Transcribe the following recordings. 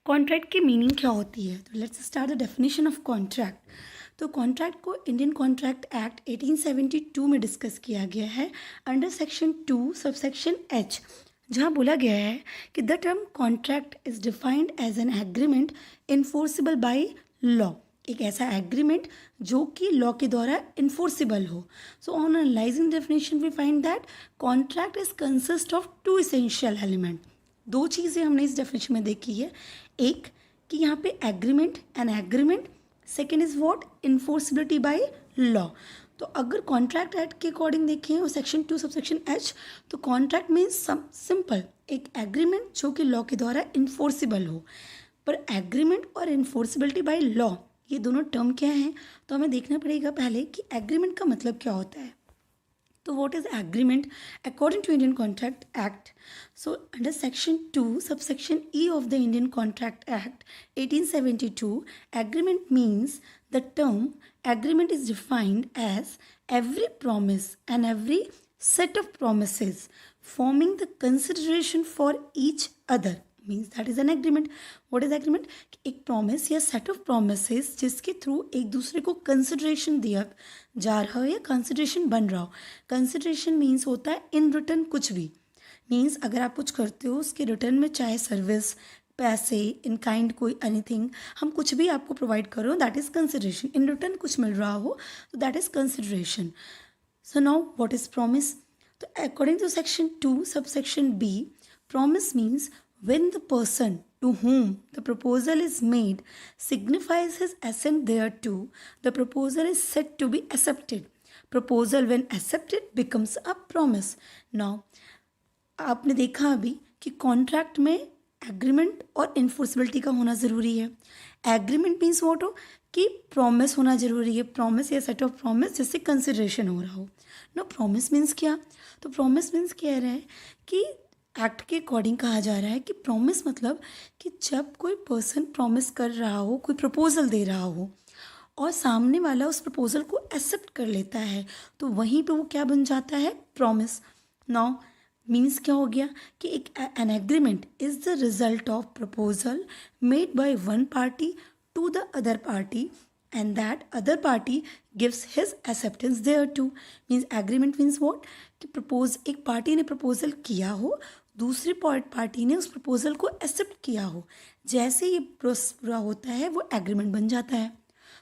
Contract की meaning क्या होती है? तो let's start the definition of contract. तो कॉन्ट्रैक्ट को इंडियन कॉन्ट्रैक्ट एक्ट 1872 में डिस्कस किया गया है अंडर सेक्शन 2 सबसेक्शन एच, जहाँ बोला गया है कि the term contract is defined as an agreement enforceable by law. एक ऐसा एग्रीमेंट जो कि लॉ के द्वारा इन्फोर्सिबल हो। So on analysing definition we find that contract is consist of two essential element. दो चीज़ें हमने इस डेफिनेशन में देखी है। एक कि यहाँ पे agreement and agreement, second is what, enforceability by law. तो अगर कॉन्ट्रैक्ट एक्ट के अकॉर्डिंग देखें और सेक्शन 2 सबसेक्शन एच, तो कॉन्ट्रैक्ट मीन्स सिंपल एक एग्रीमेंट जो कि लॉ के द्वारा इन्फोर्सिबल हो। पर एग्रीमेंट और इन्फोर्सिबिलिटी बाय लॉ ये दोनों टर्म क्या हैं, तो हमें देखना पड़ेगा पहले कि एग्रीमेंट का मतलब क्या होता है। तो what is agreement according to Indian Contract Act? So under section 2 subsection E of the Indian Contract Act 1872, agreement means the term agreement is defined as every promise and every set of promises forming the consideration for each other means that is an agreement. What is agreement? एक promise या set of promises जिसके through एक दूसरे को consideration दिया जा रहा हो या कंसिडरेशन बन रहा हो। कंसिडरेशन मीन्स होता है इन रिटर्न कुछ भी। मीन्स अगर आप कुछ करते हो उसके रिटर्न में चाहे सर्विस, पैसे, इन काइंड कोई एनीथिंग, हम कुछ भी आपको प्रोवाइड कर रहे हो, that is consideration. In return कुछ मिल रहा हो तो that is consideration. So now what is promise? तो according to section 2 subsection B, promise means when the person to whom the proposal is made signifies his assent thereto, the proposal is said to be accepted. Proposal when accepted becomes a promise. Now, आपने देखा अभी कि contract में agreement और enforceability का होना ज़रूरी है। एग्रीमेंट मीन्स वॉट हो कि प्रॉमिस होना ज़रूरी है, प्रॉमिस या सेट ऑफ प्रॉमिस जिससे कंसिडरेशन हो रहा हो। नो प्रॉमिस मीन्स क्या? तो प्रॉमिस मीन्स कह रहे हैं कि एक्ट के अकॉर्डिंग कहा जा रहा है कि प्रॉमिस मतलब कि जब कोई पर्सन प्रॉमिस कर रहा हो, कोई प्रपोजल दे रहा हो और सामने वाला उस प्रपोजल को एक्सेप्ट कर लेता है, तो वहीं पे वो क्या बन जाता है? प्रॉमिस। नाउ मीन्स क्या हो गया कि एक an agreement is the result of proposal made by one party to the other party and that other party gives his acceptance thereto. Means agreement means what? कि प्रपोज एक party ने proposal किया हो, दूसरी पार्टी ने उस proposal को accept किया हो, जैसे ये पूरा होता है वो एग्रीमेंट बन जाता है।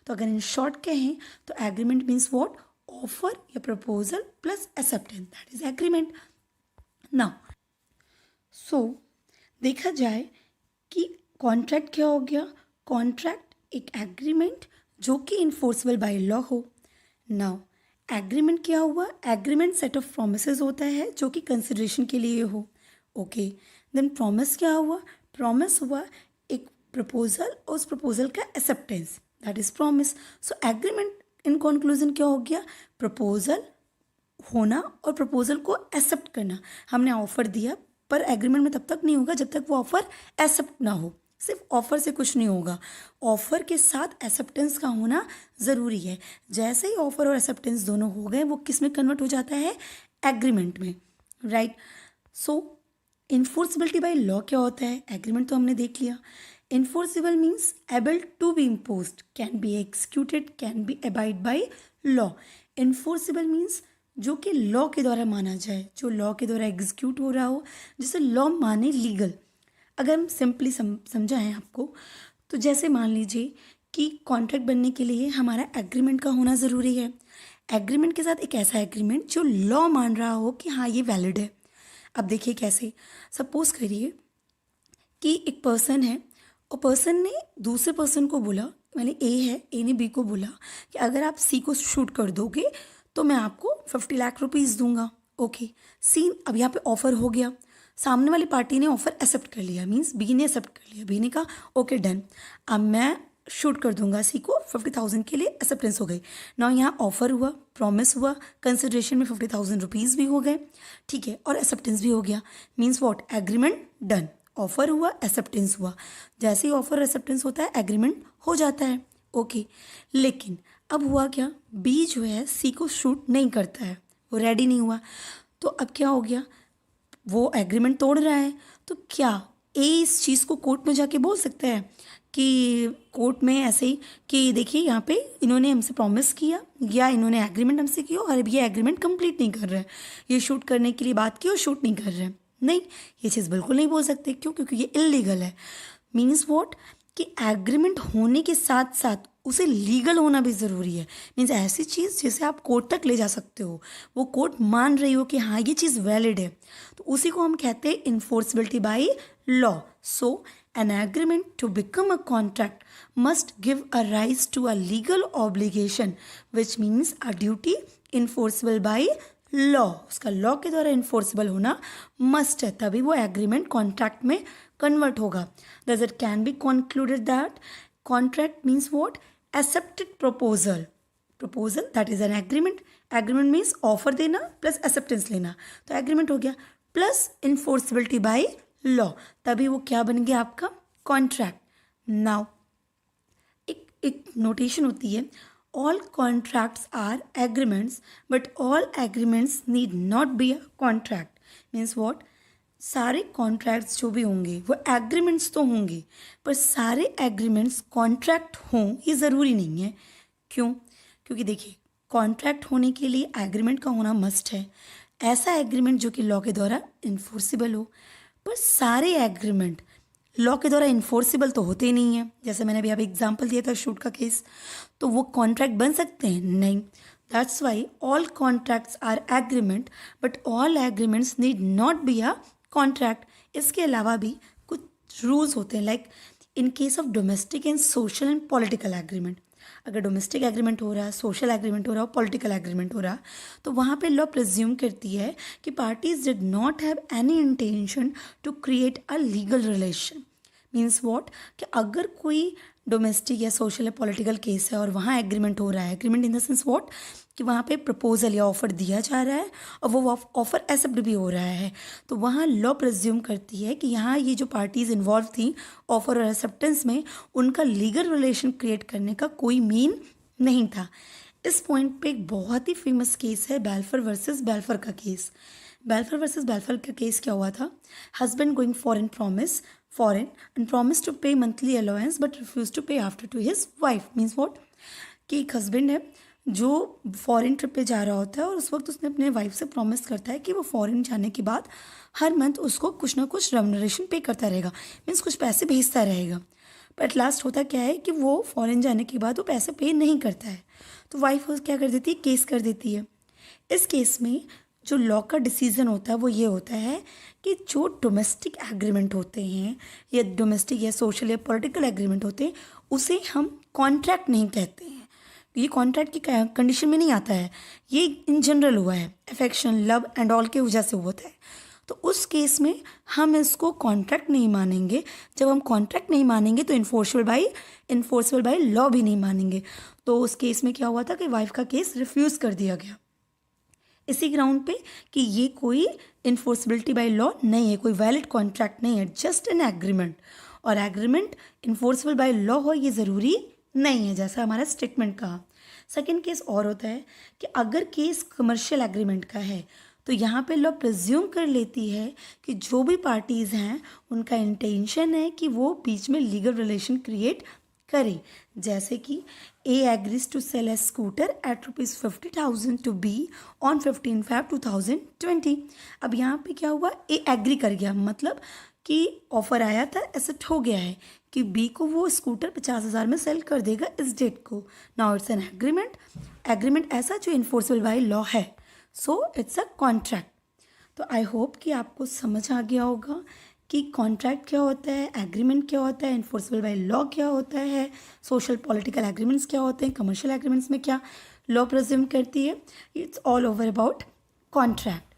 तो अगर इन शॉर्ट कहें तो एग्रीमेंट मीन्स व्हाट? ऑफर या proposal plus acceptance, that is agreement. Now so देखा जाए कि कॉन्ट्रैक्ट क्या हो गया? कॉन्ट्रैक्ट एक एग्रीमेंट जो कि इन्फोर्सिबल बाय लॉ हो। नाउ एग्रीमेंट क्या हुआ? एग्रीमेंट सेट ऑफ प्रोमिसेस होता है जो कि कंसिडरेशन के लिए हो। ओके, देन प्रॉमिस क्या हुआ? प्रॉमिस हुआ एक प्रपोजल और उस प्रपोजल का acceptance, that is promise. So agreement in conclusion क्या हो गया? प्रपोजल होना और प्रपोजल को एक्सेप्ट करना। हमने ऑफर दिया पर एग्रीमेंट में तब तक नहीं होगा जब तक वो ऑफर एक्सेप्ट ना हो। सिर्फ ऑफर से कुछ नहीं होगा, ऑफर के साथ एक्सेप्टेंस का होना ज़रूरी है। जैसे ही ऑफर और एक्सेप्टेंस दोनों हो गए वो किस में कन्वर्ट हो जाता है? एग्रीमेंट में, right. So enforceability by law क्या होता है? एग्रीमेंट तो हमने देख लिया। Enforceable means able to be imposed, can be executed, can be abide by law. Enforceable means जो कि लॉ के द्वारा माना जाए, जो लॉ के द्वारा एग्जीक्यूट हो रहा हो, जिसे लॉ माने लीगल। अगर हम सिंपली समझाएं आपको, तो जैसे मान लीजिए कि कॉन्ट्रैक्ट बनने के लिए हमारा एग्रीमेंट का होना ज़रूरी है। एग्रीमेंट के साथ एक ऐसा एग्रीमेंट जो लॉ मान रहा हो कि हाँ ये वैलिड है। अब देखिए कैसे, सपोज करिए कि एक पर्सन है और पर्सन ने दूसरे पर्सन को बोला, मैंने ए है, ए ने बी को बोला कि अगर आप सी को शूट कर दोगे तो मैं आपको 50 लाख रुपीज़ दूंगा। ओके, सीन अब यहाँ पे ऑफर हो गया, सामने वाली पार्टी ने ऑफर एक्सेप्ट कर लिया, मीन्स बी ने एक्सेप्ट कर लिया, बी ने कहा ओके डन, अब मैं शूट कर दूंगा सी को 50,000 के लिए, एक्सेप्टेंस हो गई। ना यहाँ ऑफर हुआ, प्रॉमिस हुआ, कंसिडरेशन में 50,000 रुपीज़ भी हो गए, ठीक है, और एक्सेप्टेंस भी हो गया। Means what? Agreement done. Offer हुआ, एक्सेप्टेंस हुआ, जैसे ही ऑफर एक्सेप्टेंस होता है एग्रीमेंट हो जाता है। ओके, लेकिन अब हुआ क्या? बी जो है सी को शूट नहीं करता है, वो रेडी नहीं हुआ, तो अब क्या हो गया? वो एग्रीमेंट तोड़ रहा है। तो क्या ए इस चीज़ को कोर्ट में जाके बोल सकता है कि कोर्ट में ऐसे ही कि देखिए यहाँ पे इन्होंने हमसे प्रॉमिस किया या इन्होंने एग्रीमेंट हमसे किया और अब ये एग्रीमेंट कंप्लीट नहीं कर रहे हैं, ये शूट करने के लिए बात की और शूट नहीं कर रहे हैं। नहीं, ये चीज़ बिल्कुल नहीं बोल सकते। क्यों? क्योंकि ये इलीगल है। मीन्स वॉट कि एग्रीमेंट होने के साथ साथ उसे लीगल होना भी ज़रूरी है। मीन्स ऐसी चीज़ जिसे आप कोर्ट तक ले जा सकते हो, वो कोर्ट मान रही हो कि हाँ ये चीज़ वैलिड है, तो उसी को हम कहते हैं enforceability by law. So an agreement to become a contract must give a rise to a legal obligation which means a duty enforceable by law। उसका लॉ के द्वारा इन्फोर्सिबल होना मस्ट है, तभी वो एग्रीमेंट कॉन्ट्रैक्ट में कन्वर्ट होगा। Thus it can be concluded that contract means what? Accepted proposal। proposal that is an agreement। agreement means offer देना प्लस एक्सेप्टेंस लेना, तो एग्रीमेंट हो गया प्लस इन्फोर्सिबिलिटी बाय लॉ, तभी वो क्या बन गया आपका कॉन्ट्रैक्ट। नाउ एक नोटेशन होती है, all contracts are agreements but all agreements need not be a contract. Means what? सारे कॉन्ट्रैक्ट्स जो भी होंगे वो एग्रीमेंट्स तो होंगे, पर सारे एग्रीमेंट्स कॉन्ट्रैक्ट हों ये ज़रूरी नहीं है। क्यों? क्योंकि देखिए कॉन्ट्रैक्ट होने के लिए एग्रीमेंट का होना मस्ट है, ऐसा एग्रीमेंट जो कि लॉ के द्वारा इन्फोर्सिबल हो। पर सारे एग्रीमेंट लॉ के द्वारा इन्फोर्सिबल तो होते ही नहीं है। जैसे मैंने अभी अभी एग्जांपल दिया था शूट का केस, तो वो कॉन्ट्रैक्ट बन सकते हैं? नहीं। That's why all contracts are agreement but all agreements need not be a contract. इसके अलावा भी कुछ रूल्स होते हैं, like in case of domestic and social and political agreement. अगर डोमेस्टिक एग्रीमेंट हो रहा है, सोशल एग्रीमेंट हो रहा है, पॉलिटिकल एग्रीमेंट हो रहा है, तो वहाँ पे लॉ प्रिज्यूम करती है कि parties did not have any intention to create a legal relation. Means what कि अगर कोई डोमेस्टिक या सोशल या पॉलिटिकल केस है और वहाँ एग्रीमेंट हो रहा है, agreement in the sense what कि वहाँ पे प्रपोजल या ऑफर दिया जा रहा है और वो ऑफर एक्सेप्ट भी हो रहा है, तो वहाँ लॉ प्रिज्यूम करती है कि यहाँ ये जो पार्टीज इन्वॉल्व थी ऑफर और एक्सेप्टेंस में, उनका लीगल रिलेशन क्रिएट करने का कोई मीन नहीं था। इस पॉइंट पे एक बहुत ही फेमस केस है बेल्फर वर्सेस बेल्फर का केस। बेल्फर वर्सेस बेल्फर का केस क्या हुआ था? Husband going foreign and promised to pay monthly allowance but refused to pay after to his wife। Means what कि एक हस्बैंड है जो फॉरेन ट्रिप पे जा रहा होता है और उस वक्त उसने अपने वाइफ से प्रॉमिस करता है कि वो फॉरेन जाने के बाद हर मंथ उसको कुछ ना कुछ रेम्युनरेशन पे करता रहेगा, मीन्स कुछ पैसे भेजता रहेगा। बट लास्ट होता क्या है कि वो फॉरेन जाने के बाद वो पैसे पे नहीं करता है, तो वाइफ क्या कर देती है? केस कर देती है। इस केस में जो लॉ का डिसीजन होता है वो ये होता है कि जो डोमेस्टिक एग्रीमेंट होते हैं या डोमेस्टिक या सोशल या पॉलिटिकल एग्रीमेंट होते हैं उसे हम कॉन्ट्रैक्ट नहीं कहते हैं। ये कॉन्ट्रैक्ट की कंडीशन में नहीं आता है, ये इन जनरल हुआ है, अफेक्शन लव एंड ऑल के वजह से होता है। तो उस केस में हम इसको कॉन्ट्रैक्ट नहीं मानेंगे। जब हम कॉन्ट्रैक्ट नहीं मानेंगे तो इन्फोर्सिबल बाय लॉ भी नहीं मानेंगे। तो उस केस में क्या हुआ था कि वाइफ का केस रिफ्यूज़ कर दिया गया इसी ग्राउंड पे कि ये कोई इन्फोर्सिबिलिटी बाय लॉ नहीं है, कोई वैलिड कॉन्ट्रैक्ट नहीं है, जस्ट एन एग्रीमेंट। और एग्रीमेंट इन्फोर्सिबल बाय लॉ हो ये ज़रूरी नहीं है, जैसा हमारा स्टेटमेंट कहा। सेकंड केस और होता है कि अगर केस कमर्शियल एग्रीमेंट का है तो यहाँ पे लॉ प्रिज्यूम कर लेती है कि जो भी पार्टीज़ हैं उनका इंटेंशन है कि वो बीच में लीगल रिलेशन क्रिएट करें। जैसे कि A agrees to sell a scooter at ₹50,000 to be on 15 Feb 2020। अब यहाँ पे क्या हुआ? ए एग्री कर गया, मतलब कि ऑफर आया था, एक्सेप्ट हो गया है कि बी को वो स्कूटर 50,000 में सेल कर देगा इस डेट को। नाउ इट्स एन एग्रीमेंट ऐसा जो इन्फोर्सिबल बाय लॉ है, सो इट्स अ कॉन्ट्रैक्ट। तो आई होप कि आपको समझ आ गया होगा कि कॉन्ट्रैक्ट क्या होता है, एग्रीमेंट क्या होता है, इन्फोर्सिबल बाय लॉ क्या होता है, सोशल पॉलिटिकल एग्रीमेंट्स क्या होते हैं, कमर्शियल एग्रीमेंट्स में क्या लॉ प्रिज्यूम करती है। It's all over about contract.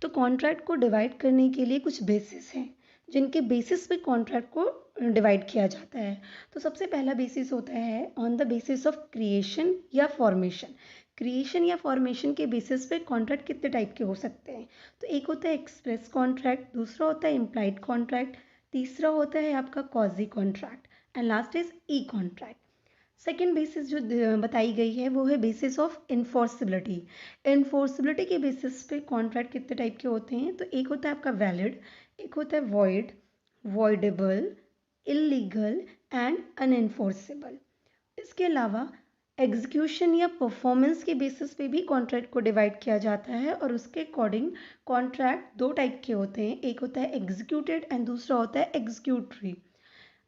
तो कॉन्ट्रैक्ट को डिवाइड करने के लिए कुछ बेसिस हैं जिनके बेसिस पे कॉन्ट्रैक्ट को डिवाइड किया जाता है। तो सबसे पहला बेसिस होता है on the basis of creation या फॉर्मेशन। क्रिएशन या फॉर्मेशन के बेसिस पे कॉन्ट्रैक्ट कितने टाइप के हो सकते हैं? तो एक होता है एक्सप्रेस कॉन्ट्रैक्ट, दूसरा होता है इम्प्लाइड कॉन्ट्रैक्ट, तीसरा होता है आपका quasi contract and last is E contract. Second basis जो बताई गई है वो है बेसिस ऑफ इन्फोर्सिबिलिटी। इन्फोर्सिबिलिटी के बेसिस पे कॉन्ट्रैक्ट कितने टाइप के होते हैं? तो एक होता है आपका वैलिड, एक होता है वॉइड, voidable, illegal एंड अनएनफोर्सेबल। इसके अलावा एग्जीक्यूशन या परफॉर्मेंस के बेसिस पे भी कॉन्ट्रैक्ट को डिवाइड किया जाता है और उसके अकॉर्डिंग कॉन्ट्रैक्ट दो टाइप के होते हैं, एक होता है एग्जीक्यूटेड एंड दूसरा होता है executory.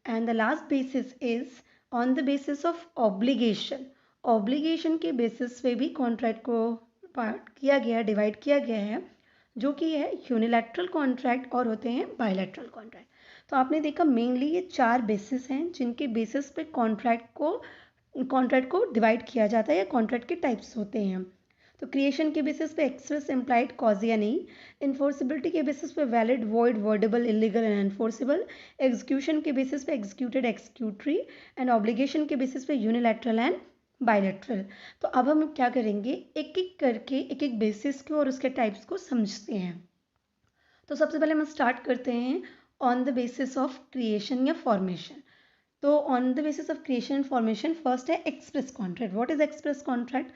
And the last basis is on the basis of obligation. Obligation के बेसिस पे भी कॉन्ट्रैक्ट को पार्ट किया गया, डिवाइड किया गया है, जो कि है यूनिलैटरल कॉन्ट्रैक्ट और होते हैं बायलैटरल कॉन्ट्रैक्ट। तो आपने देखा मेनली ये चार बेसिस हैं जिनके बेसिस पे कॉन्ट्रैक्ट को डिवाइड किया जाता है या कॉन्ट्रैक्ट के टाइप्स होते हैं। तो क्रिएशन के बेसिस पे एक्सप्रेस इम्प्लाइड कॉज या नहीं, इन्फोर्सिबिलिटी के बेसिस पे valid void voidable illegal and enforceable, execution के बेसिस पे एग्जीक्यूटेड एक्सक्यूटरी एंड ऑब्लिगेशन के बेसिस पे यूनिलैटरल एंड बायलैटरल। तो अब हम क्या करेंगे, एक एक करके एक एक बेसिस को और उसके टाइप्स को समझते हैं। तो सबसे पहले हम स्टार्ट करते हैं on the basis of creation या फॉर्मेशन। तो on the basis of creation and formation first है express contract. What is express contract?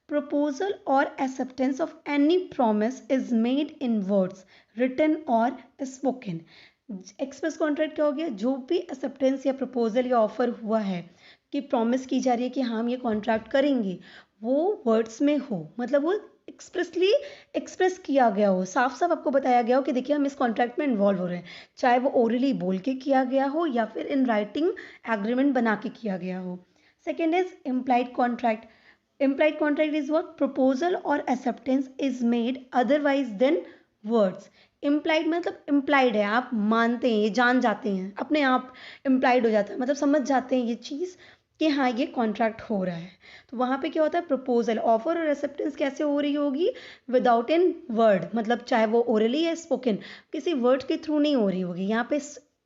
Proposal और acceptance of any promise is made in words written और spoken. Express contract क्या हो गया? जो भी एक्सेप्टेंस या प्रपोजल या ऑफर हुआ है कि प्रॉमिस की जा रही है कि हम ये कॉन्ट्रैक्ट करेंगे, वो वर्ड्स में हो, मतलब वो एक्सप्रेसली एक्सप्रेस किया गया हो, साफ साफ आपको बताया गया हो कि देखिए हम इस कॉन्ट्रैक्ट में इन्वॉल्व हो रहे हैं, चाहे वो ओरली बोल के किया गया हो या फिर इन राइटिंग एग्रीमेंट बना के किया गया हो। Second is implied contract. Implied contract is what? Proposal और acceptance is made otherwise than words. Implied मतलब इम्प्लाइड है, आप मानते हैं, ये जान जाते हैं, अपने आप इम्प्लाइड हो जाता है, मतलब समझ जाते हैं ये चीज़ कि हाँ ये कॉन्ट्रैक्ट हो रहा है। तो वहाँ पे क्या होता है? प्रपोजल, ऑफर और एक्सेप्टेंस कैसे हो रही होगी? विदाउट इन वर्ड, मतलब चाहे वो ओरली या स्पोकन, किसी वर्ड के थ्रू नहीं हो रही होगी। यहाँ पे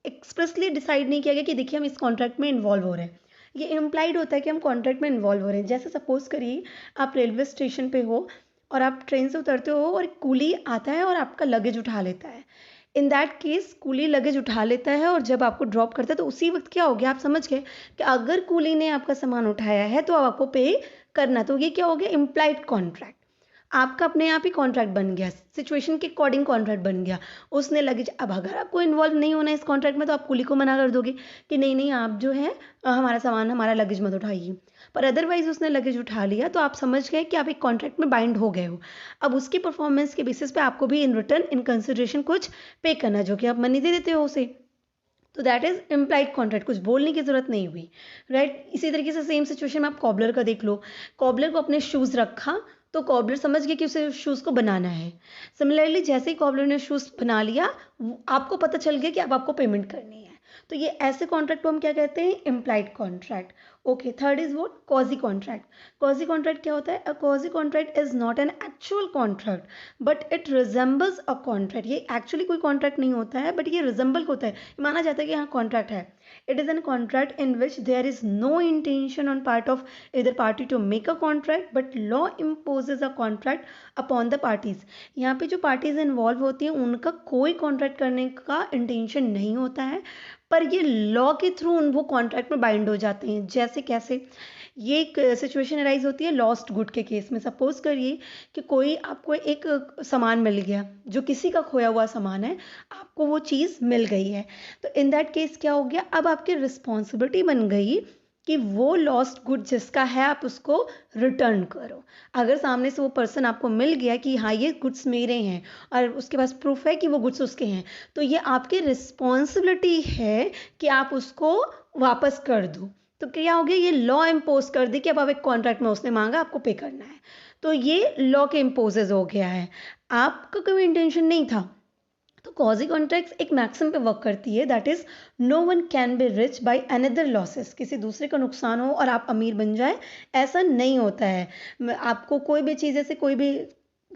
एक्सप्रेसली डिसाइड नहीं किया गया कि देखिए हम इस कॉन्ट्रैक्ट में इन्वॉल्व हो रहे हैं। ये इम्प्लाइड होता है कि हम कॉन्ट्रैक्ट में इन्वॉल्व हो रहे हैं। जैसे सपोज करिए आप रेलवे स्टेशन पे हो और आप ट्रेन से उतरते हो और एक कूली आता है और आपका लगेज उठा लेता है। इन दैट केस कूली लगेज उठा लेता है और जब आपको ड्रॉप करता है तो उसी वक्त क्या हो गया, आप समझ गए कि अगर कूली ने आपका सामान उठाया है तो आपको पे करना। तो ये क्या हो गया? Implied contract. आपका अपने आप ही कॉन्ट्रैक्ट बन गया, सिचुएशन के अकॉर्डिंग कॉन्ट्रैक्ट बन गया। उसने लगेज, अब अगर आपको इन्वॉल्व नहीं होना है इस कॉन्ट्रैक्ट में तो आप कुली को मना कर दोगे कि नहीं नहीं आप जो है हमारा सामान, हमारा लगेज मत उठाइए। पर अदरवाइज उसने लगेज उठा लिया तो आप समझ गए कि आप एक कॉन्ट्रैक्ट में बाइंड हो गए हो। अब उसकी परफॉर्मेंस के बेसिस पे आपको भी इन रिटर्न इन कंसिडरेशन कुछ पे करना, जो कि आप मनी दे देते हो उसे। तो दैट इज इम्प्लाइड कॉन्ट्रैक्ट, कुछ बोलने की जरूरत नहीं हुई, राइट। इसी तरीके से सेम सिचुएशन में आप कॉबलर का देख लो। कॉबलर को अपने शूज़ रखा तो कॉबलर समझ गया कि उसे शूज़ को बनाना है। सिमिलरली जैसे ही कॉबलर ने शूज़ बना लिया, आपको पता चल गया कि अब आपको पेमेंट करनी है। तो ये ऐसे कॉन्ट्रैक्ट को हम क्या कहते हैं? Implied contract. Okay, third is what? Quasi contract. Quasi contract क्या होता है? A quasi contract is not an actual contract but it resembles a contract. ये एक्चुअली कोई कॉन्ट्रैक्ट नहीं होता है बट ये रिजेंबल होता है, माना जाता है कि हाँ कॉन्ट्रैक्ट है। It is an contract in which there is no intention on part of either party to make a contract but law imposes a contract upon the parties। यहाँ पे जो पार्टीज इन्वॉल्व होती हैं उनका कोई कॉन्ट्रैक्ट करने का इंटेंशन नहीं होता है, पर ये लॉ के थ्रू वो कॉन्ट्रैक्ट में बाइंड हो जाते हैं। जैसे कैसे? ये एक सिचुएशन अराइज होती है लॉस्ट गुड के केस में। सपोज करिए कि कोई आपको एक सामान मिल गया, जो किसी का खोया हुआ सामान है, आपको वो चीज़ मिल गई है। तो इन दैट केस क्या हो गया? अब आपकी रिस्पॉन्सिबिलिटी बन गई कि वो लॉस्ट गुड जिसका है आप उसको रिटर्न करो। अगर सामने से वो पर्सन आपको मिल गया कि हाँ ये गुड्स मेरे हैं और उसके पास प्रूफ है कि वो गुड्स उसके हैं, तो ये आपकी रिस्पॉन्सिबिलिटी है कि आप उसको वापस कर दो। तो क्या हो गया? ये लॉ इम्पोज कर दी कि अब आप एक कॉन्ट्रैक्ट में उसने मांगा, आपको पे करना है। तो ये लॉ के इम्पोजेज हो गया है, आपका कोई इंटेंशन नहीं था। तो कॉजी कॉन्ट्रैक्ट्स एक मैक्सिम पे वर्क करती है, that is no one can be rich by another losses. किसी दूसरे का नुकसान हो और आप अमीर बन जाए, ऐसा नहीं होता है। आपको कोई भी चीज़, जैसे कोई भी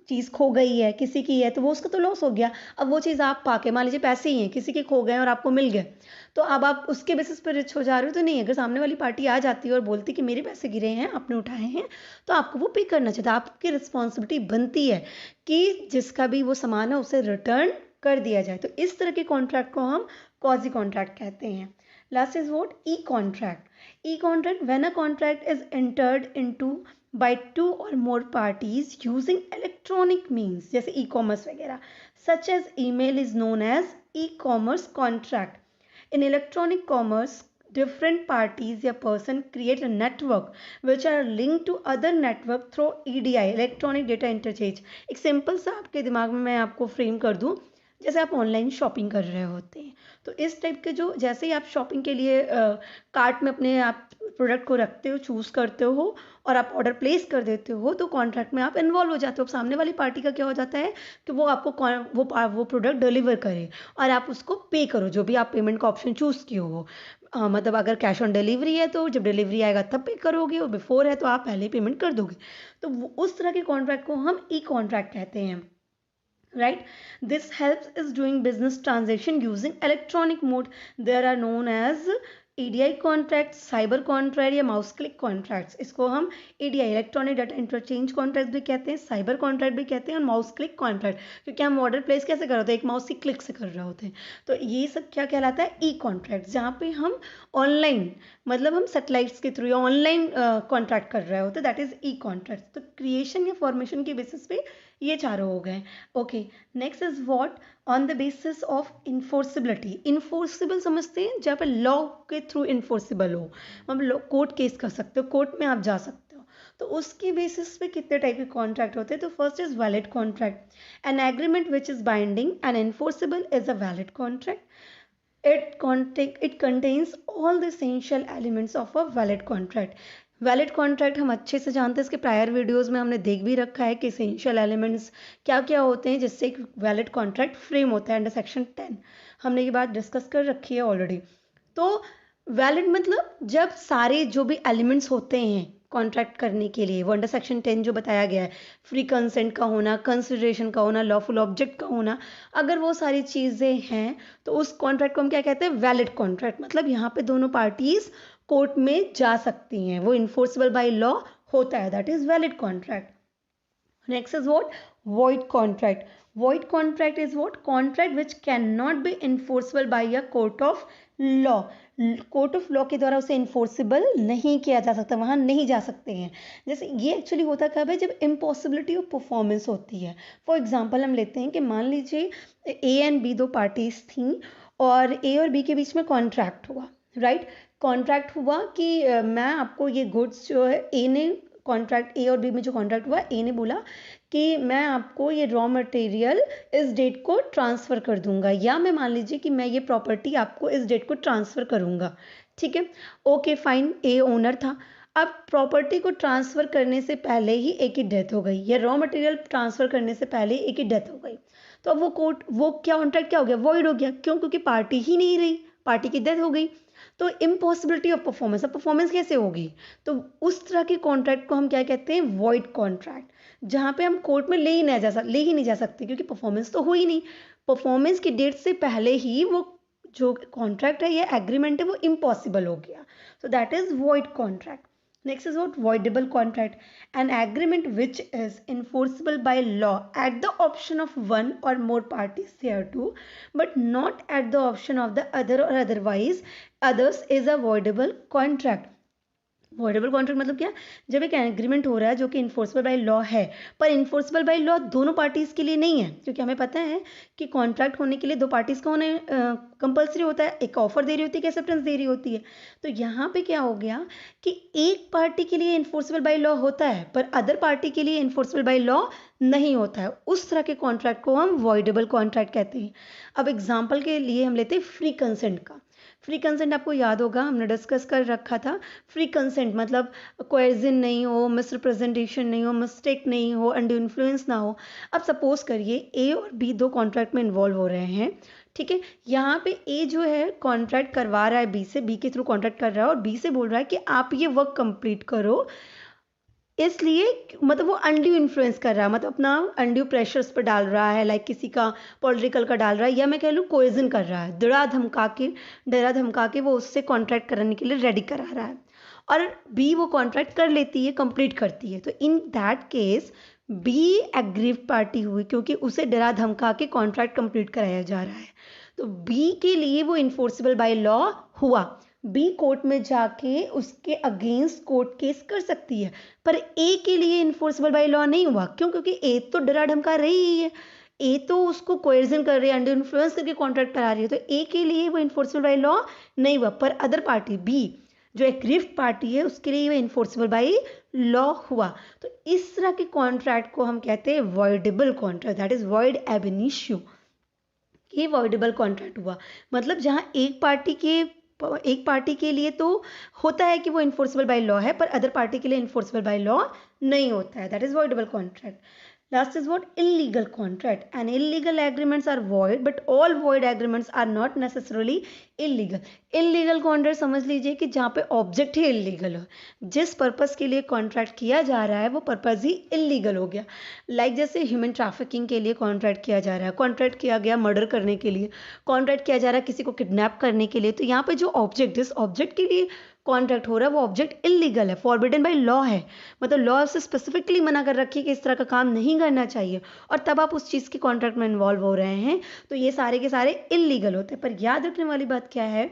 चीज़ खो गई है, किसी की है, तो वो उसका तो लॉस हो गया। अब वो चीज़ आप पाके, मान लीजिए पैसे ही हैं, किसी के खो गए और आपको मिल गए, तो अब आप उसके बेसिस पर रिच हो जा रहे हो तो नहीं। अगर सामने वाली पार्टी आ जाती है और बोलती कि मेरे पैसे गिरे हैं, आपने उठाए हैं, तो आपको वो पे करना चाहिए। आपकी रिस्पॉन्सिबिलिटी बनती है कि जिसका भी वो सामान है उसे रिटर्न कर दिया जाए। तो इस तरह के कॉन्ट्रैक्ट को हम कॉजी कॉन्ट्रैक्ट कहते हैं। Last is what? E contract. E contract when a contract is entered into by two or more parties using electronic means, जैसे ई कॉमर्स वगैरह, such as email is known as e-commerce contract। In electronic commerce different parties या person create a network which are linked to other network through EDI electronic data interchange। एक simple सा आपके दिमाग में मैं आपको frame कर दूं, जैसे आप ऑनलाइन शॉपिंग कर रहे होते हैं तो इस टाइप के जो जैसे ही आप शॉपिंग के लिए कार्ट में अपने आप प्रोडक्ट को रखते हो, चूज़ करते हो और आप ऑर्डर प्लेस कर देते हो तो कॉन्ट्रैक्ट में आप इन्वॉल्व हो जाते हो। अब सामने वाली पार्टी का क्या हो जाता है कि वो आपको वो प्रोडक्ट डिलीवर करे और आप उसको पे करो, जो भी आप पेमेंट का ऑप्शन चूज़ किए हो। मतलब अगर कैश ऑन डिलीवरी है तो जब डिलीवरी आएगा तब पे करोगे, और बिफोर है तो आप पहले पेमेंट कर दोगे। तो उस तरह के कॉन्ट्रैक्ट को हम ई कॉन्ट्रैक्ट कहते हैं, right? This helps is doing business transaction using electronic mode. There are known as EDI contracts, cyber contract या माउस क्लिक कॉन्ट्रैक्ट्स। इसको हम EDI electronic data interchange contract भी कहते हैं, साइबर कॉन्ट्रैक्ट भी कहते हैं और माउस क्लिक कॉन्ट्रैक्ट, क्योंकि हम ऑर्डर प्लेस कैसे कर रहे होते हैं, एक माउस की क्लिक से कर रहे होते हैं। तो ये सब क्या कहलाता है, ई कॉन्ट्रैक्ट, जहाँ पे हम ऑनलाइन मतलब हम सेटेलाइट्स के थ्रू या ऑनलाइन कॉन्ट्रैक्ट कर रहे होते हैं, दैट इज ई कॉन्ट्रैक्ट। तो क्रिएशन या फॉर्मेशन के बेसिस पे ये चारों हो गए। Okay, next is what, on the basis of enforceability. Enforceable समझते हैं जहाँ पे लॉ के थ्रू इन्फोर्सिबल हो, मतलब कोर्ट केस कर सकते हो, कोर्ट में आप जा सकते हो। तो उसके बेसिस पे कितने टाइप के कॉन्ट्रैक्ट होते हैं। तो first is valid contract, an agreement which is binding and enforceable is a valid contract. It contains all the essential elements of a valid contract। Valid contract हम अच्छे से जानते हैं, इसके प्रायर वीडियोस में हमने देख भी रखा है कि एसेंशियल एलिमेंट्स क्या क्या होते हैं जिससे एक वैलिड कॉन्ट्रैक्ट फ्रेम होता है। अंडर सेक्शन 10 हमने ये बात डिस्कस कर रखी है ऑलरेडी। तो वैलिड मतलब जब सारे जो भी एलिमेंट्स होते हैं कॉन्ट्रैक्ट करने के लिए, वो अंडर सेक्शन 10 जो बताया गया है, फ्री कंसेंट का होना, कंसिडरेशन का होना, लॉफुल ऑब्जेक्ट का होना, अगर वो सारी चीज़ें हैं तो उस कॉन्ट्रैक्ट को हम क्या कहते हैं, वैलिड कॉन्ट्रैक्ट। मतलब यहाँ पे दोनों पार्टीज कोर्ट में जा सकती हैं, वो इन्फोर्सेबल बाय लॉ होता है, that is valid contract. Next is what, void contract। void contract is what, contract which cannot be enforceable by a court of law। Court of law के द्वारा उसे इन्फोर्सिबल नहीं किया जा सकता, वहाँ नहीं जा सकते हैं। जैसे ये एक्चुअली होता कब है, जब इम्पॉसिबिलिटी ऑफ परफॉर्मेंस होती है। फॉर एग्जांपल हम लेते हैं कि मान लीजिए ए एंड बी दो पार्टीज थी और ए और बी के बीच में कॉन्ट्रैक्ट हुआ, राइट? कॉन्ट्रैक्ट हुआ कि मैं आपको ये गुड्स जो है, ए ने कॉन्ट्रैक्ट, ए और बी में जो कॉन्ट्रैक्ट हुआ, ए ने बोला कि मैं आपको ये रॉ मटेरियल इस डेट को ट्रांसफ़र कर दूंगा, या मैं मान लीजिए कि मैं ये प्रॉपर्टी आपको इस डेट को ट्रांसफ़र करूंगा, ठीक है? ओके फाइन, ए ओनर था। अब प्रॉपर्टी को ट्रांसफ़र करने से पहले ही ए की डेथ हो गई, या रॉ मटेरियल ट्रांसफ़र करने से पहले ए की डेथ हो गई, तो अब वो क्या कॉन्ट्रैक्ट क्या हो गया, वॉइड हो गया। क्यों? क्योंकि पार्टी ही नहीं रही, पार्टी की डेथ हो गई। तो इम्पॉसिबिलिटी ऑफ परफॉर्मेंस, अब परफॉर्मेंस कैसे होगी? तो उस तरह के कॉन्ट्रैक्ट को हम क्या कहते हैं, वॉइड कॉन्ट्रैक्ट, जहाँ पे हम कोर्ट में ले ही नहीं जा सकते क्योंकि परफॉर्मेंस तो हुई नहीं। परफॉर्मेंस की डेट से पहले ही वो जो कॉन्ट्रैक्ट है या एग्रीमेंट है वो इम्पॉसिबल हो गया, so that is void contract। Next is what, voidable contract, an agreement which is enforceable by law at the option of one or more parties thereto, but not at the option of the other or otherwise others, is a voidable contract। Voidable contract मतलब क्या, जब एक agreement हो रहा है जो कि enforceable by law है, पर इन्फोर्सेबल बाय लॉ दोनों पार्टीज के लिए नहीं है, क्योंकि हमें पता है कि कॉन्ट्रैक्ट होने के लिए दो पार्टीज का होने कंपलसरी होता है, एक ऑफर दे रही होती है, एक एक्सेप्टेंस दे रही होती है। तो यहाँ पे क्या हो गया कि एक पार्टी के लिए इन्फोर्सेबल बाय लॉ होता है पर अदर पार्टी के लिए इन्फोर्सेबल बाय लॉ नहीं होता है, उस तरह के कॉन्ट्रैक्ट को हम वॉइडेबल कॉन्ट्रैक्ट कहते हैं। अब एग्जाम्पल के लिए हम लेते हैं फ्री कंसेंट का। फ्री कंसेंट आपको याद होगा, हमने डिस्कस कर रखा था। फ्री कंसेंट मतलब कोएर्जन नहीं हो, मिसरिप्रेजेंटेशन नहीं हो, मिस्टेक नहीं हो, अनड्यू इन्फ्लुएंस ना हो। अब सपोज करिए ए और बी दो कॉन्ट्रैक्ट में इन्वॉल्व हो रहे हैं, ठीक है? यहाँ पे ए जो है कॉन्ट्रैक्ट करवा रहा है बी से, बी के थ्रू कॉन्ट्रैक्ट कर रहा है और बी से बोल रहा है कि आप ये वर्क कंप्लीट करो, इसलिए मतलब वो अनड्यू इन्फ्लुएंस कर रहा है, मतलब अपना अनड्यू प्रेशर उस पर डाल रहा है, लाइक किसी का पॉलिटिकल का डाल रहा है, या मैं कह लूँ कोएजन कर रहा है, डरा धमका के वो उससे कॉन्ट्रैक्ट कराने के लिए रेडी करा रहा है, और बी वो कॉन्ट्रैक्ट कर लेती है, कंप्लीट करती है। तो in that case be aggrieved party हुई, क्योंकि उसे डरा धमका के कॉन्ट्रैक्ट कंप्लीट कराया जा रहा है। तो बी के लिए वो इन्फोर्सेबल बाय लॉ हुआ। बी कोर्ट में जाके उसके अगेंस्ट कोर्ट केस कर सकती है, पर ए के लिए इन्फोर्सेबल बाय लॉ नहीं हुआ। क्यों? क्योंकि ए तो डरा धमका रही है, ए तो उसको कोएर्जन कर रही है, अंडर इन्फ्लुएंस करके कॉन्ट्रैक्ट करा रही है, तो ए के लिए वो इन्फोर्सेबल बाय लॉ नहीं हुआ, पर अदर पार्टी बी जो एग्रीव्ड पार्टी है उसके लिए वो इन्फोर्सेबल बाय लॉ हुआ। तो इस तरह के कॉन्ट्रैक्ट को हम कहते हैं voidable contract, that is void एब इनिशियो। ये वॉइडेबल कॉन्ट्रैक्ट हुआ, मतलब जहाँ एक पार्टी के लिए तो होता है कि वो इन्फोर्सेबल बाय लॉ है, पर अदर पार्टी के लिए इन्फोर्सेबल बाय लॉ नहीं होता है, that is voidable contract. Last is what? Illegal contract. And illegal agreements are void, but all void agreements are not necessarily illegal. Illegal contract समझ लीजिए कि जहाँ पे ऑब्जेक्ट ही इलीगल हो, जिस पर्पस के लिए कॉन्ट्रैक्ट किया जा रहा है वो पर्पस ही इलीगल हो गया। लाइक जैसे ह्यूमन ट्रैफिकिंग के लिए कॉन्ट्रैक्ट किया जा रहा है, कॉन्ट्रैक्ट किया गया मर्डर करने के लिए, कॉन्ट्रैक्ट किया जा रहा है किसी को किडनैप करने के लिए, तो यहाँ पे जो ऑब्जेक्ट, जिस ऑब्जेक्ट के लिए कॉन्ट्रैक्ट हो रहा है वो ऑब्जेक्ट इलीगल है, फॉरबिडन बाय लॉ है, मतलब लॉ से स्पेसिफिकली मना कर रखी है कि इस तरह का काम नहीं करना चाहिए, और तब आप उस चीज़ के कॉन्ट्रैक्ट में इन्वॉल्व हो रहे हैं, तो ये सारे के सारे इलीगल होते हैं। पर याद रखने वाली बात क्या है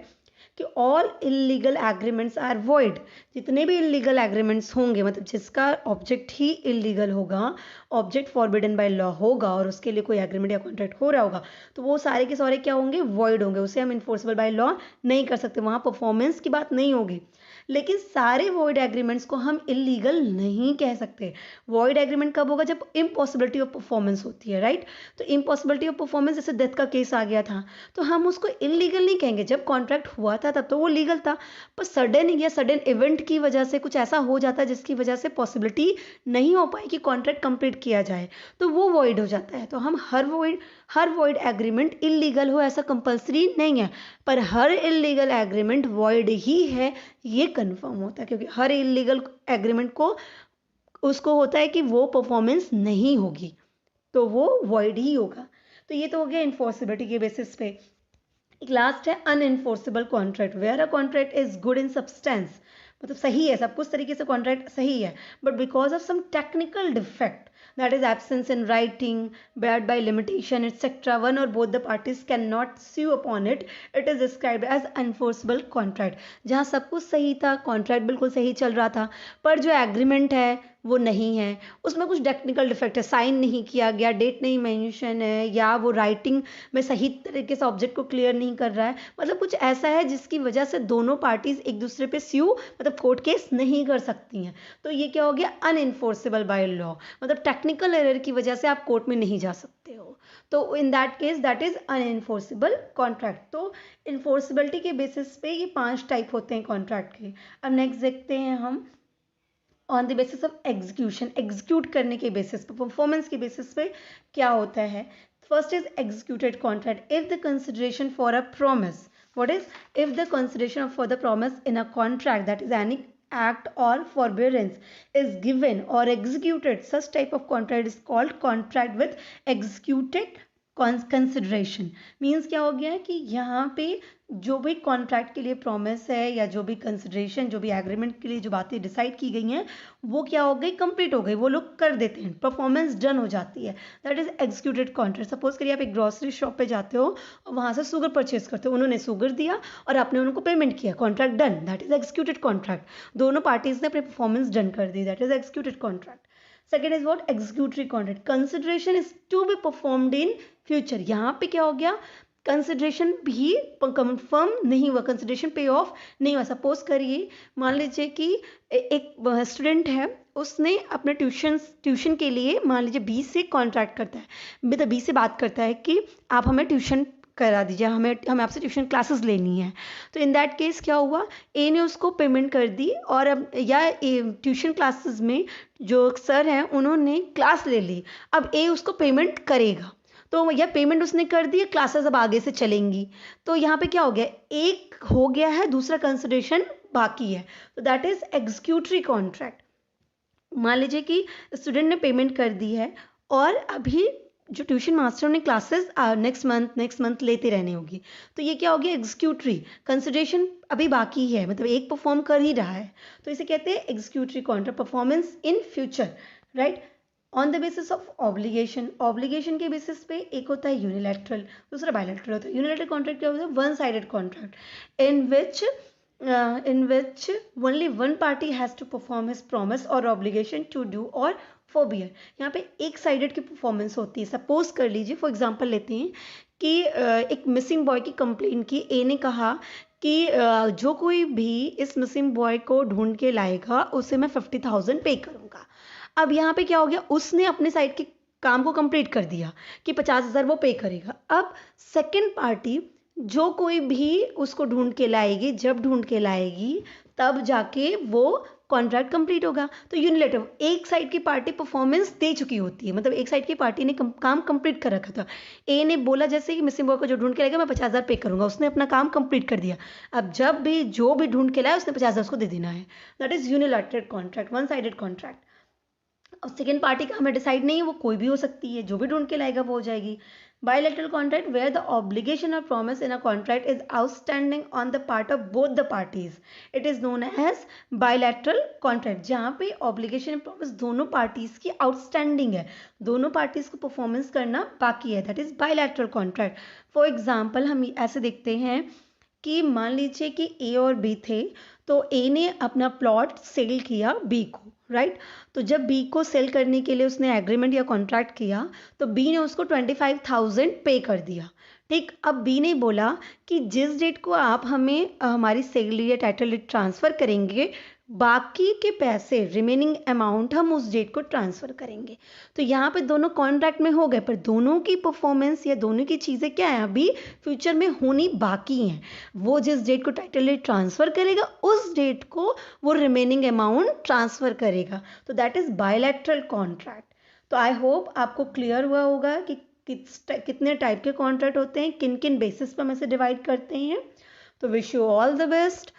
कि all illegal agreements are void, जितने भी इलीगल एग्रीमेंट्स होंगे, मतलब जिसका ऑब्जेक्ट ही इलीगल होगा, ऑब्जेक्ट फॉरबिडन बाय लॉ होगा और उसके लिए कोई एग्रीमेंट या कॉन्ट्रैक्ट हो रहा होगा, तो वो सारे के सारे क्या होंगे? वॉइड होंगे, उसे हम इन्फोर्सेबल बाय लॉ नहीं कर सकते, वहाँ परफॉर्मेंस की बात नहीं होगी। लेकिन सारे वॉइड एग्रीमेंट्स को हम इलीगल नहीं कह सकते। वॉइड एग्रीमेंट कब होगा? जब इम्पॉसिबिलिटी ऑफ परफॉर्मेंस होती है, राइट? तो इम्पॉसिबिलिटी ऑफ परफॉर्मेंस, जैसे डेथ का केस आ गया था, तो हम उसको इलीगल नहीं कहेंगे। जब कॉन्ट्रैक्ट हुआ था तब तो वो लीगल था, पर सडन या सडन इवेंट की वजह से कुछ ऐसा हो जाता है जिसकी वजह से पॉसिबिलिटी नहीं हो पाई कि कॉन्ट्रैक्ट कंप्लीट किया जाए, तो वो वॉइड हो जाता है। तो हम हर वॉइड एग्रीमेंट इलीगल हो ऐसा कंपल्सरी नहीं है, पर हर इलीगल एग्रीमेंट वॉइड ही है ये कंफर्म होता है, क्योंकि हर इलीगल एग्रीमेंट को उसको होता है कि वो परफॉर्मेंस नहीं होगी, तो वो वॉइड ही होगा। तो ये तो हो गया इन्फोर्सिबिलिटी के बेसिस पे। एक लास्ट है unenforceable contract, where a contract is good in substance, मतलब सही है, सब कुछ तरीके से कॉन्ट्रैक्ट सही है, but because of some technical defect, that is absence in writing, bad by limitation, etc., one or both the parties cannot sue upon it, it is described as unenforceable contract। जहाँ सब कुछ सही था, contract बिल्कुल सही चल रहा था, पर जो एग्रीमेंट है वो नहीं है, उसमें कुछ टेक्निकल डिफेक्ट है, साइन नहीं किया गया, डेट नहीं मेंशन है, या वो राइटिंग में सही तरीके से ऑब्जेक्ट को क्लियर नहीं कर रहा है, मतलब कुछ ऐसा है जिसकी वजह से दोनों पार्टीज एक दूसरे पे स्यू, मतलब कोर्ट केस नहीं कर सकती हैं, तो ये क्या हो गया? अनइन्फोर्सेबल बाय लॉ, मतलब टेक्निकल एरर की वजह से आप कोर्ट में नहीं जा सकते हो, तो in that case that is unenforceable contract. तो इन्फोर्सिबिलिटी के बेसिस पे ये 5 टाइप होते हैं कॉन्ट्रैक्ट के। अब नेक्स्ट देखते हैं हम on the basis of execution, execute करने के बेसिस पे, परफॉर्मेंस के बेसिस पे क्या होता है। First is executed contract, if the consideration for a promise, what is? If the consideration for the promise in a contract, that is any act or forbearance, is given or executed, such type of contract is called contract with executed consideration. Means क्या हो गया है कि यहाँ पे जो भी contract के लिए प्रॉमिस है या जो भी कंसिडरेशन, जो भी एग्रीमेंट के लिए जो बातें डिसाइड की गई हैं, वो क्या हो गई? कंप्लीट हो गई, वो लोग कर देते हैं, परफॉर्मेंस डन हो जाती है, that is executed contract. Suppose करिए आप एक ग्रॉसरी शॉप पे जाते हो और वहाँ से शुगर परचेज करते हो, उन्होंने शुगर दिया और आपने उनको पेमेंट किया, contract done, that is executed contract. दोनों पार्टीज ने अपनी परफॉर्मेंस डन कर दी, that is executed contract. Second is what? Executory contract, consideration is to be performed in future. यहाँ पे क्या हो गया? कंसिडरेशन भी कंफर्म नहीं हुआ, कंसिडरेशन पे ऑफ नहीं हुआ। सपोज करिए, मान लीजिए कि एक स्टूडेंट है, उसने अपने ट्यूशन के लिए मान लीजिए बी से कॉन्ट्रैक्ट करता है, मतलब बी से बात करता है कि आप हमें ट्यूशन करा दीजिए, हमें आपसे ट्यूशन क्लासेस लेनी है। तो इन दैट केस क्या हुआ? ए ने उसको पेमेंट कर दी, और अब या ट्यूशन क्लासेस में जो सर हैं उन्होंने क्लास ले ली, अब ए उसको पेमेंट करेगा, तो यह पेमेंट उसने कर दी, क्लासेस अब आगे से चलेंगी, तो यहाँ पे क्या हो गया? एक हो गया है, दूसरा कंसिडरेशन बाकी है, तो दैट इज एग्जीक्यूटरी कॉन्ट्रैक्ट। मान लीजिए कि स्टूडेंट ने पेमेंट कर दी है और अभी जो ट्यूशन मास्टर ने क्लासेस नेक्स्ट मंथ लेते रहने होगी, तो ये क्या हो गया? एग्जीक्यूटरी, कंसिडरेशन अभी बाकी है, मतलब एक परफॉर्म कर ही रहा है, तो इसे कहते हैं executory contract, performance in future, right. On the basis of obligation, obligation के बेसिस पे एक होता है यूनिलैटरल, दूसरा बायलैटरल होता है। यूनिलैटरल कॉन्ट्रैक्ट क्या होता है? One sided contract in which in which only one party has to perform his promise or obligation to do or forbear. यहाँ पे एक साइडेड की परफॉर्मेंस होती है. सपोज कर लीजिए, फॉर एग्जांपल लेते हैं कि एक मिसिंग बॉय की कंप्लेन की. ए ने कहा कि जो कोई भी इस मिसिंग बॉय को ढूंढ के लाएगा उसे मैं 50,000 पे करूँगा. अब यहाँ पे क्या हो गया, उसने अपने साइड के काम को कंप्लीट कर दिया कि 50,000 वो पे करेगा. अब सेकेंड पार्टी जो कोई भी उसको ढूंढ के लाएगी, जब ढूंढ के लाएगी तब जाके वो कॉन्ट्रैक्ट कंप्लीट होगा. तो यूनिलेटर एक साइड की पार्टी परफॉर्मेंस दे चुकी होती है, मतलब एक साइड की पार्टी ने काम कंप्लीट कर रखा था. ए ने बोला जैसे कि मिसिंग बॉय को जो ढूंढ के लाएगा मैं 50,000 पे करूंगा, उसने अपना काम कंप्लीट कर दिया. अब जब भी जो भी ढूंढ के लाया उसने 50,000 उसको दे देना है. That is unilateral contract, one sided contract. अब सेकेंड पार्टी का हमें डिसाइड नहीं है, वो कोई भी हो सकती है, जो भी ढूंढ के लाएगा वो हो जाएगी. Bilateral contract where the obligation or promise in a contract is outstanding on the part of both the parties. It is known as bilateral contract. जहाँ पे obligation और promise दोनों parties की outstanding है, दोनों parties को performance करना बाकी है. That is bilateral contract. For example हम ऐसे देखते हैं कि मान लीजिए कि ए और बी थे, तो ए ने अपना प्लॉट सेल किया बी को, राइट. तो जब बी को सेल करने के लिए उसने एग्रीमेंट या कॉन्ट्रैक्ट किया तो बी ने उसको 25,000 पे कर दिया. ठीक. अब बी ने बोला कि जिस डेट को आप हमें हमारी सेल या टाइटल डीड ट्रांसफ़र करेंगे, बाकी के पैसे रिमेनिंग अमाउंट हम उस डेट को ट्रांसफ़र करेंगे. तो यहाँ पे दोनों कॉन्ट्रैक्ट में हो गए, पर दोनों की परफॉर्मेंस या दोनों की चीज़ें क्या है, अभी फ्यूचर में होनी बाकी हैं. वो जिस डेट को टाइटल डीड ट्रांसफ़र करेगा उस डेट को वो रिमेनिंग अमाउंट ट्रांसफ़र करेगा. तो दैट इज़ बायलैटरल कॉन्ट्रैक्ट. तो आई होप आपको क्लियर हुआ होगा कि कितने टाइप के कॉन्ट्रैक्ट होते हैं, किन किन बेसिस पर हम इसे डिवाइड करते हैं. तो wish you all the best.